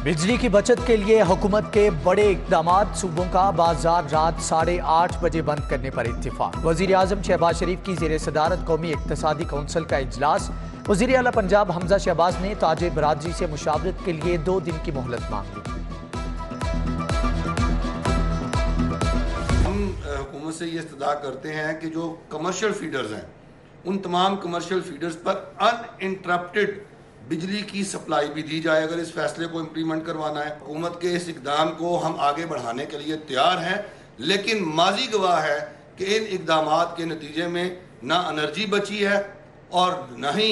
बिजली की बचत के लिए हुकूमत के बड़े इकदाम। सूबों का बाजार रात 8:30 बजे बंद करने पर इत्तिफाक। वजीर आजम शहबाज शरीफ की जेर सदारत कौमी इक्तसादी कौंसिल का इजलास। वजीर आला पंजाब हमजा शहबाज ने ताजिर बरादरी से मुशावरत के लिए 2 दिन की मोहलत मांग ली। हम हुकूमत से ये इस्तदा करते हैं कि जो कमर्शियल फीडर्स हैं उन तमाम कमर्शियल फीडर्स पर अनइंटरप्टेड बिजली की सप्लाई भी दी जाए। अगर इस फैसले को इम्प्लीमेंट करवाना है, हुकूमत के इस इकदाम को हम आगे बढ़ाने के लिए तैयार हैं, लेकिन माजी गवाह है कि इन इकदाम के नतीजे में ना एनर्जी बची है और ना ही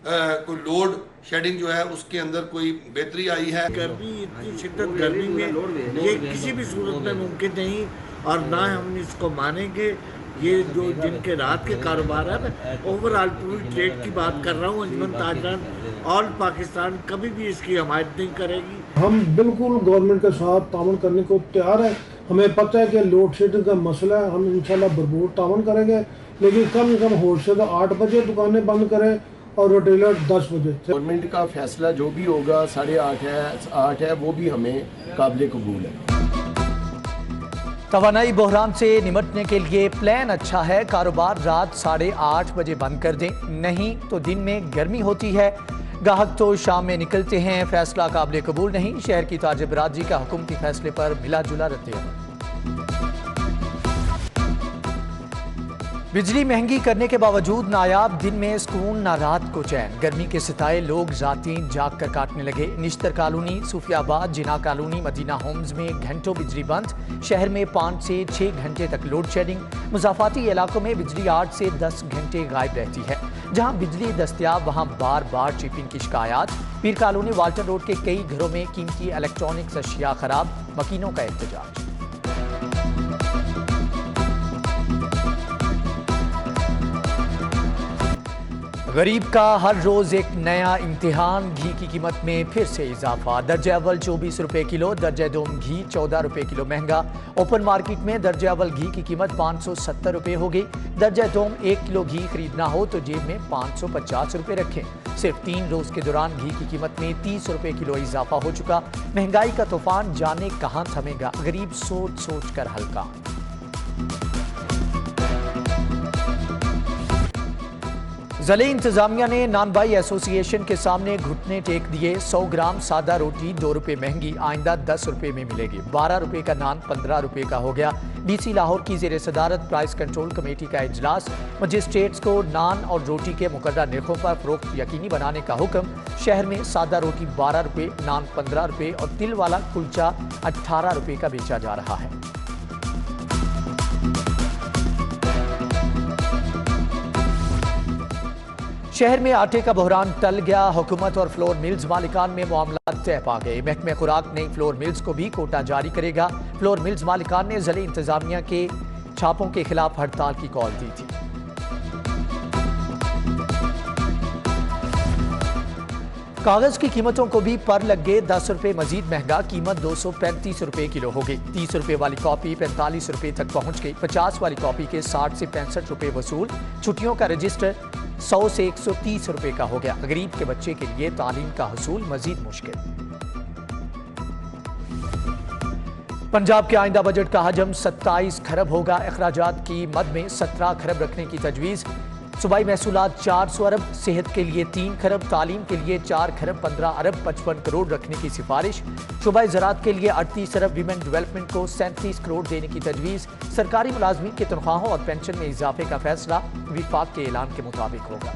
कोई लोड शेडिंग जो है उसके अंदर कोई बेहतरी आई है। गर्मी, इतनी शिद्दत गर्मी में ये किसी भी सूरत में मुमकिन नहीं और ना हम इसको मानेंगे। ये जो जिनके रात के कारोबार है, ओवरऑल पूरी ट्रेड की बात कर रहा हूँ, अंजुमन ताजरान ऑल पाकिस्तान कभी भी इसकी हमायत नहीं करेगी। हम बिल्कुल गवर्नमेंट के साथ ताउन करने को तैयार है। हमें पता है कि लोड शेडिंग का मसला है, हम इंशाल्लाह भरपूर ताउन करेंगे, लेकिन कम से कम होलसेल 8 बजे दुकानें बंद करें और रिटेलर 10 बजे। गवर्नमेंट का फैसला जो भी होगा 8:30 है वो भी हमें काबिल कबूल है। तवानाई बहरान से निमटने के लिए प्लान अच्छा है, कारोबार रात 8:30 बजे बंद कर दें, नहीं तो दिन में गर्मी होती है, गाहक तो शाम में निकलते हैं, फैसला काबिल कबूल नहीं। शहर की ताजिर बरादरी का हुकूमती फैसले पर मिला जुला रद्द-ए-अमल। बिजली महंगी करने के बावजूद नायाब, दिन में सुकून ना रात को चैन। गर्मी के सिताए लोग रातें जाग कर काटने लगे। निश्तर कॉलोनी, सूफियाबाद, जिना कॉलोनी, मदीना होम्स में घंटों बिजली बंद। शहर में 5 से 6 घंटे तक लोड शेडिंग। मुजाफाती इलाकों में बिजली 8 से 10 घंटे गायब रहती है। जहां बिजली दस्तयाब वहां बार बार चिपिंग की शिकायत। पीर कॉलोनी, वाल्टन रोड के कई घरों में कीमती इलेक्ट्रॉनिक्स अशिया खराब, मकीनों का एहतजाज। गरीब का हर रोज एक नया इम्तिहान। घी की कीमत में फिर से इजाफा। दर्जे अव्वल 24 रुपए किलो, दर्जे दोम घी 14 रुपए किलो महंगा। ओपन मार्केट में दर्जे अव्वल घी की कीमत 570 रुपए हो गई। दर्जे दोम 1 किलो घी खरीदना हो तो जेब में 550 रुपए रखें। सिर्फ 3 रोज के दौरान घी की कीमत में 30 रुपए किलो इजाफा हो चुका। महंगाई का तूफान जाने कहां थमेगा, गरीब सोच सोच कर हल्का। ज़िले इंतजामिया ने नानबाई एसोसिएशन के सामने घुटने टेक दिए। 100 ग्राम सादा रोटी 2 रुपए महंगी, आइंदा 10 रुपए में मिलेगी। 12 रुपए का नान 15 रुपए का हो गया। डीसी लाहौर की जेर सदारत प्राइस कंट्रोल कमेटी का इजलास। मजिस्ट्रेट्स को नान और रोटी के मुकर्रर निर्खों पर फरोख्त यकीनी बनाने का हुक्म। शहर में सादा रोटी 12 रुपए, नान 15 रुपए और तिल वाला कुलचा 18 रुपए का बेचा जा रहा है। शहर में आटे का बहरान टल गया। हुकूमत और फ्लोर मिल्स मालिकान में मामला तय पा गए। महकमे खुराक नई फ्लोर मिल्स को भी कोटा जारी करेगा। फ्लोर मिल्स मालिकान ने ज़िले इंतजामिया के छापों के खिलाफ हड़ताल की कॉल दी थी। कागज की कीमतों को भी पर लग गए 10 रुपए मजीद महंगा। कीमत 235 रुपए किलो हो गई। 30 रुपए वाली कॉपी 45 रुपए तक पहुंच गई। 50 वाली कॉपी के 60 से 65 रुपए वसूल। छुट्टियों का रजिस्टर 100 से 130 रुपए का हो गया। गरीब के बच्चे के लिए तालीम का हसूल मजीद मुश्किल। पंजाब के आइंदा बजट का हजम 27 खरब होगा। अखराजात की मद में 17 खरब रखने की तजवीज़। सूबाई महसूलात 400 अरब, सेहत के लिए 3 खरब, तालीम के लिए 4 खरब 15 अरब 55 करोड़ रखने की सिफारिश। सूबाई ज़राअत के लिए 38 अरब, वीमेन डेवलपमेंट को 37 करोड़ देने की तजवीज़। सरकारी मुलाजमीन की तनख्वाहों और पेंशन में इजाफे का फैसला विफाक के ऐलान के मुताबिक होगा।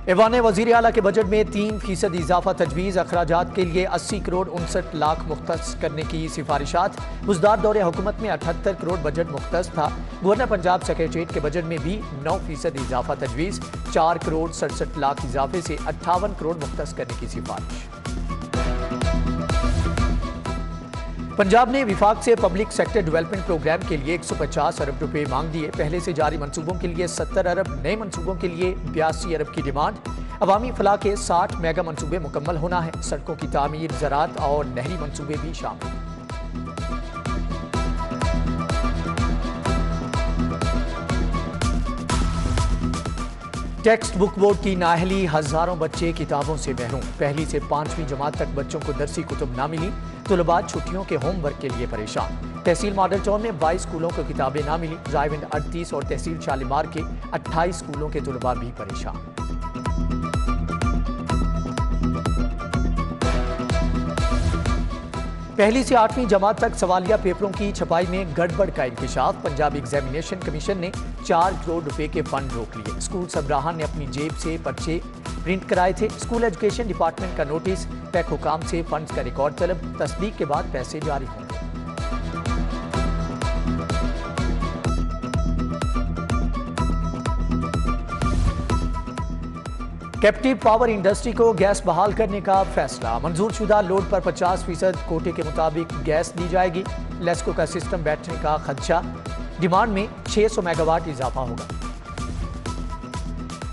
ऐवान वज़ीर आला के बजट में 3% इजाफा तजवीज़। अखराजात के लिए 80 करोड़ 59 लाख मुख्तस करने की सिफारिशात। बुजदार दौरे हुकूमत में 78 करोड़ बजट मुख्तस था। गवर्नर पंजाब सेक्रेटरीट के बजट में भी 9% इजाफा तजवीज़। 4 करोड़ 67 लाख इजाफे से 58 करोड़ मुख्तस करने की सिफारिश। पंजाब ने विफाक से पब्लिक सेक्टर डेवलपमेंट प्रोग्राम के लिए 150 अरब रुपए मांग दिए। पहले से जारी मंसूबों के लिए 70 अरब, नए मंसूबों के लिए 82 अरब की डिमांड। अवामी फलाह के 60 मेगा मंसूबे मुकम्मल होना है। सड़कों की तामीर, ज़राअत और नहरी मंसूबे भी शामिल। टेक्स्ट बुक बोर्ड की नाअहली, हजारों बच्चे किताबों से महरूम। पहली से 5वीं जमात तक बच्चों को दरसी कुतुब ना मिली, तुलबा छुट्टियों के होमवर्क के लिए परेशान। तहसील मॉडल टाउन में 22 स्कूलों को किताबें ना मिली, रायविंड 38 और तहसील शालीमार के 28 स्कूलों के तुलबा भी परेशान। पहली से 8वीं जमात तक सवालिया पेपरों की छपाई में गड़बड़ का इंकशाफ। पंजाब एग्जामिनेशन कमीशन ने 4 करोड़ रुपए के फंड रोक लिए। स्कूल सबराहान ने अपनी जेब से पर्चे प्रिंट कराए थे। स्कूल एजुकेशन डिपार्टमेंट का नोटिस, पैक हुकाम से फंड्स का रिकॉर्ड तलब, तस्दीक के बाद पैसे जारी होंगे। कैप्टिव पावर इंडस्ट्री को गैस बहाल करने का फैसला। मंजूर शुदा लोड पर 50% कोटे के मुताबिक गैस दी जाएगी। लेस्को का सिस्टम बैठने का खदशा, डिमांड में 600 मेगावाट इजाफा होगा।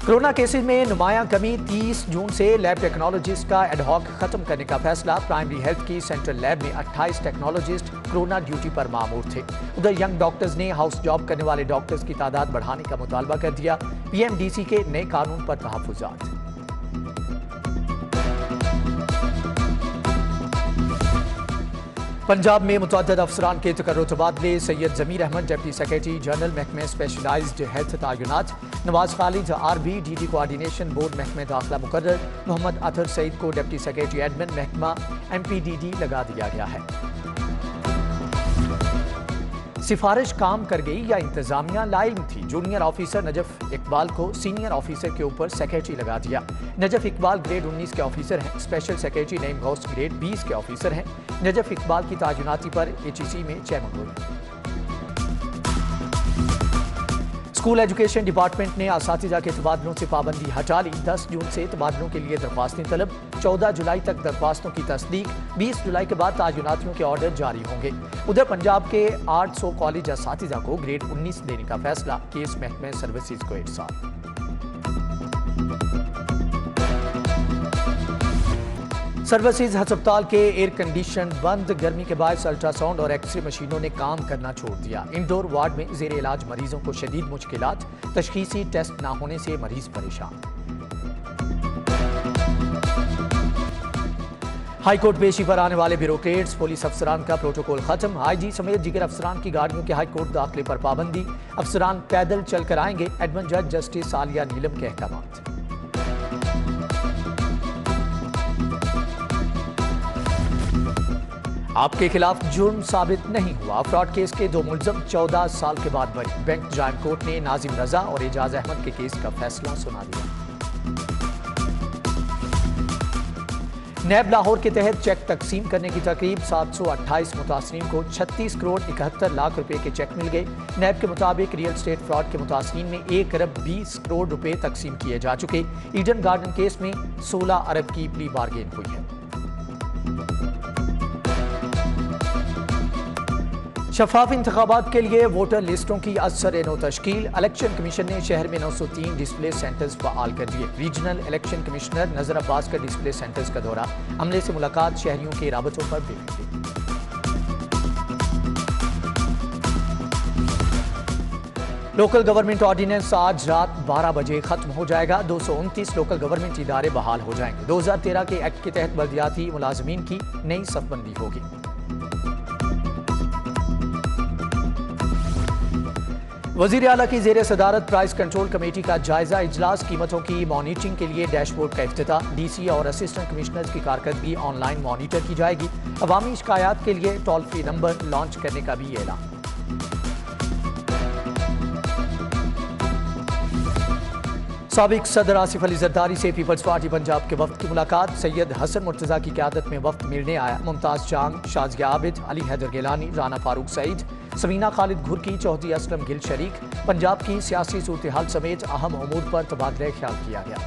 कोरोना केसेस में नुमायां कमी, 30 जून से लैब टेक्नोलॉजिस्ट का एडहॉक खत्म करने का फैसला। प्राइमरी हेल्थ की सेंट्रल लैब में 28 टेक्नोलॉजिस्ट कोरोना ड्यूटी पर मामूर थे। उधर यंग डॉक्टर्स ने हाउस जॉब करने वाले डॉक्टर्स की तादाद बढ़ाने का मुतालबा कर दिया। पीएमडीसी के नए कानून पर तहफ्फुज़ात। पंजाब में मुतअद्दिद अफसरान के तकर्रुर तबादले। Syed Zameer Ahmed deputy secretary general महकमे स्पेशलाइज्ड हेल्थ तायुनात। नवाज खालिद आरबी डीडी कोऑर्डिनेशन बोर्ड महकमे दाखिला मुकर्रर। मोहम्मद अतहर सईद को डिप्टी सेक्रेटरी एडमिन महकमा एमपीडीडी लगा दिया गया है। सिफारिश काम कर गई या इंतजामिया लाइल्म थी। जूनियर ऑफिसर नजफ इकबाल को सीनियर ऑफिसर के ऊपर सेक्रेटरी लगा दिया। नजफ इकबाल ग्रेड 19 के ऑफिसर हैं। Special secretary Naeem Ghaus grade 20 के ऑफिसर हैं। नजफ इकबाल की तायुनाती पर एचईसी में चेयरमैन हुई। स्कूल एजुकेशन डिपार्टमेंट ने असातिज़ा के तबादलों से पाबंदी हटा ली। 10 जून से तबादलों के लिए दरख्वास्तें तलब। 14 जुलाई तक दरख्वास्तों की तस्दीक। 20 जुलाई के बाद तायुनातियों के ऑर्डर जारी होंगे। उधर पंजाब के 800 कॉलेज असातिज़ा को ग्रेड 19 देने का फैसला। केस महकमे सर्विसेज को इरसाल। सर्विसेज हस्पताल के एयर कंडीशन बंद। गर्मी के बायस अल्ट्रासाउंड और एक्सरे मशीनों ने काम करना छोड़ दिया। इंडोर वार्ड में जेर इलाज मरीजों को शदीद मुश्किलात। तशखीसी टेस्ट न होने से मरीज परेशान। हाईकोर्ट पेशी पर आने वाले ब्यूरोक्रेट्स, पुलिस अफसरान का प्रोटोकॉल खत्म। आईजी समेत दीगर अफसरान की गाड़ियों के हाईकोर्ट दाखिले पर पाबंदी। अफसरान पैदल चलकर आएंगे। एडमिन जज जस्टिस आलिया नीलम के अहकाम। आपके खिलाफ जुर्म साबित नहीं हुआ। फ्रॉड केस के 2 मुलजम 14 साल के बाद बरी। बैंक जायम कोर्ट ने नाजिम रजा और एजाज अहमद के केस का फैसला सुना दिया। नैब लाहौर के तहत चेक तकसीम करने की तकरीब। 728 मुतासरीन को 36 करोड़ 71 लाख रुपए के चेक मिल गए। नैब के मुताबिक रियल स्टेट फ्रॉड के मुतासरीन में 1 अरब 20 करोड़ रुपए तकसीम किए जा चुके। ईडन गार्डन केस में 16 अरब की प्ली बार्गेन हुई है। शफाफ इंतखाबात के लिए वोटर लिस्टों की असर नो तश्कील। इलेक्शन कमीशन ने शहर में 903 डिस्प्ले सेंटर्स फ़आल कर दिए। रीजनल इलेक्शन कमिश्नर नजर अब्बास का डिस्प्ले सेंटर्स का दौरा। अमले से मुलाकात, शहरियों के राबतों पर ब्रीफिंग। लोकल गवर्नमेंट ऑर्डिनेंस आज रात 12 बजे खत्म हो जाएगा। 229 लोकल गवर्नमेंट इदारे बहाल हो जाएंगे। 2013 के एक्ट के तहत बल्दियाती मुलाजमीन की नई सफबंदी होगी। वजीर आला की जेर सदारत प्राइस कंट्रोल कमेटी का जायजा इजलास। कीमतों की मॉनिटरिंग के लिए डैशबोर्ड का इफ्तिताह। डीसी और असिस्टेंट कमिश्नर्स की कारकर्दगी ऑनलाइन मॉनिटर की जाएगी। अवामी शिकायत के लिए टोल फ्री नंबर लॉन्च करने का भी ऐलान। साबिक सदर आसिफ अली जरदारी से पीपल्स पार्टी पंजाब के वफ्द की मुलाकात। सैयद हसन मुर्तजा की क़यादत में वफ्द मिलने आया। मुमताज चांग, शाजिया आबिद, अली हैदर गिलानी, राना फारूक सईद, समीना खालिद घुरकी, चौधरी असलम गिल शरीक। पंजाब की सियासी सूरत हाल समेत अहम उमूर पर तबादला ख्याल किया गया।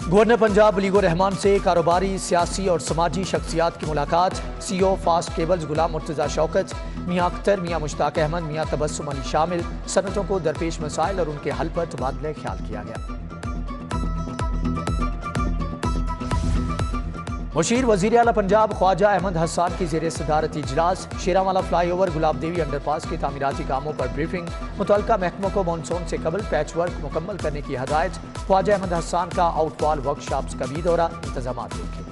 गवर्नर पंजाब वलीगुर रहमान से कारोबारी, सियासी और समाजी शख्सियात की मुलाकात। सीईओ फास्ट केबल्स गुलाम मुर्तजा शौकत, मियां अख्तर, मियां मुश्ताक अहमद, मियां तबस्सुम अली शामिल। सनतों को दरपेश मसाइल और उनके हल पर तबादला ख्याल किया गया। मुशीर वज़ीर आला पंजाब ख्वाजा अहमद हसन की ज़ेर सदारत इजलास। शेरावाला फ्लाईओवर गुलाब देवी अंडरपास के तामीराती कामों पर ब्रीफिंग। मुतल्लिका महकमों को मानसून से कबल पैच वर्क मुकम्मल करने की हदायत। ख्वाजा अहमद हसन का आउटफॉल वर्कशॉप्स का भी दौरा। इंतजाम देखें।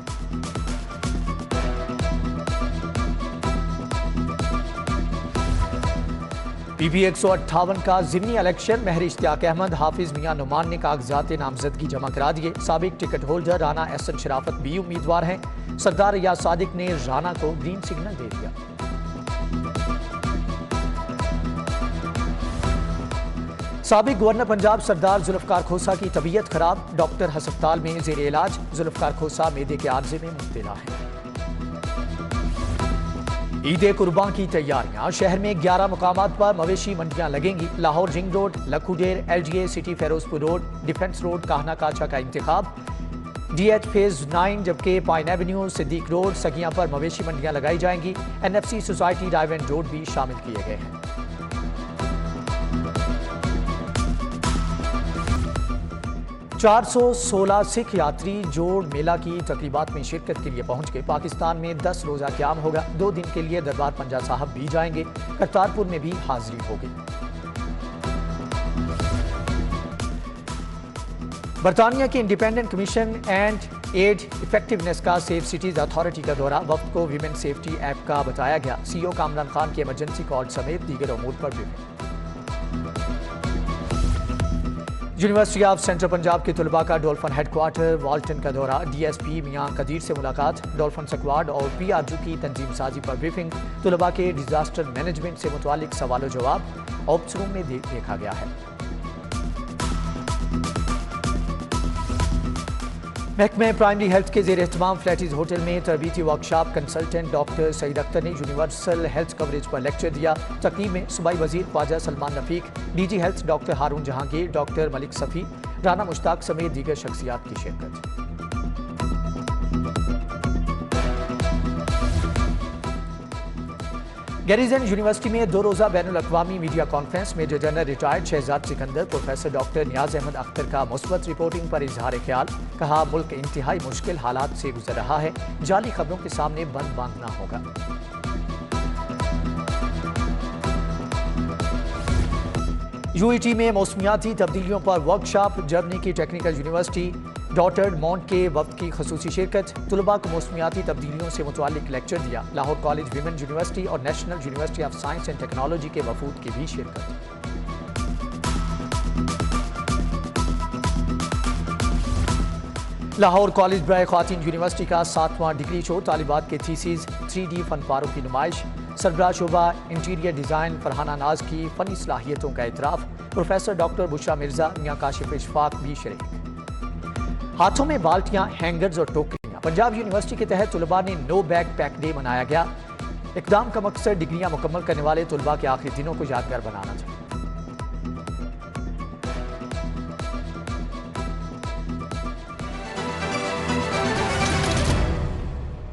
PB 158 का ज़िमनी इलेक्शन। महर इश्तियाक अहमद, हाफिज मियां नुमान ने कागजात नामजदगी जमा करा दिए। साबिक टिकट होल्डर राना एहसन शराफत भी उम्मीदवार हैं। सरदार रियाज सादिक ने राना को ग्रीन सिग्नल दे दिया। साबिक गवर्नर पंजाब सरदार जुल्फकार खोसा की तबीयत खराब। डॉक्टर हस्पताल में जेर इलाज। जुल्फकार खोसा मैदे के आर्जे में मुब्तला है। ईद कुर्बान की तैयारियां। शहर में 11 मुकामात पर मवेशी मंडियां लगेंगी। Lahore ring road, Lakhodher, LGA city, Ferozepur road, defence road, Kahna Kacha का इंतखाब। DH फेज 9 जबकि pine avenue, Siddique road, Saggian पर मवेशी मंडियां लगाई जाएंगी। NFC सोसाइटी, डायवेंट रोड भी शामिल किए गए हैं। 416 सिख यात्री जोड़ मेला की तकरीबात में शिरकत के लिए पहुंच गए। पाकिस्तान में 10 रोज़ा क़याम होगा। 2 दिन के लिए दरबार पंजा साहब भी जाएंगे। करतारपुर में भी हाजिरी होगी। बरतानिया के independent commission and aid effectiveness का सेफ सिटीज अथॉरिटी का दौरा। वक्त को वीमेन सेफ्टी ऐप का बताया गया। CEO कामरान खान की इमरजेंसी कॉल समेत दीगर अमूर पर briefing. University of central Punjab के तलबा का डॉल्फिन हेडक्वार्टर वाल्टन का दौरा। DSP मियां कदीर से मुलाकात। डॉल्फिन स्क्वाड और PRU की तंजीम साजी पर ब्रीफिंग। तलबा के डिजास्टर मैनेजमेंट से मुतालिक सवाल जवाब ऑप्स रूम में देखा गया है। महकमे प्राइमरी हेल्थ के ज़ेर एहतमाम फ्लैटिज होटल में तरबीती workshop. Consultant doctor Saeed Akhtar ने यूनिवर्सल हेल्थ कवरेज पर लेक्चर दिया। तकरीब में सूबाई वजीर Khawaja Salman Rafique, DG health doctor Haroon Jahangir, doctor Malik Safi, Rana Mushtaq समेत दीगर शख्सियात की शिरकत। गैरिजन यूनिवर्सिटी में 2 रोज़ा बैनुल अक़वामी media conference. Major general retired Shahzad Sikandar, professor doctor Niaz Ahmed Akhtar का मुस्बत रिपोर्टिंग पर इजहार ख्याल। कहा मुल्क इंतहाई मुश्किल हालात से गुजर रहा है। जाली खबरों के सामने बंद बांधना होगा। UET में मौसमियाती तब्दीलियों पर वर्कशॉप। जर्मनी की टेक्निकल यूनिवर्सिटी डॉटर्ड माउंट के वक्त की खसूसी शिरकत। तलबा को मौसमियाती तब्दीलियों से मुतालिक लेक्चर दिया। लाहौर कॉलेज विमेन यूनिवर्सिटी और national university of science and technology के वफूद की भी शिरकत। लाहौर कॉलेज बराए ख्वातीन यूनिवर्सिटी का 7वां डिग्री शो। तालिबात के थीसिस 3D फनपारों की नुमाइश। सरबराह शोबा इंटीरियर डिज़ाइन फरहाना नाज की फ़नी सलाहियतों का इतराफ़। प्रोफेसर डॉक्टर बुशरा मिर्ज़ा, मियां काशिफ इशफाक भी शरीक। हाथों में बाल्टियां, हैंगर्स और टोकरियां। पंजाब यूनिवर्सिटी के तहत तलबा ने नो बैग पैक डे मनाया गया। इक़दाम का मकसद डिग्रियां मुकम्मल करने वाले तलबा के आखिरी दिनों को यादगार बनाना था।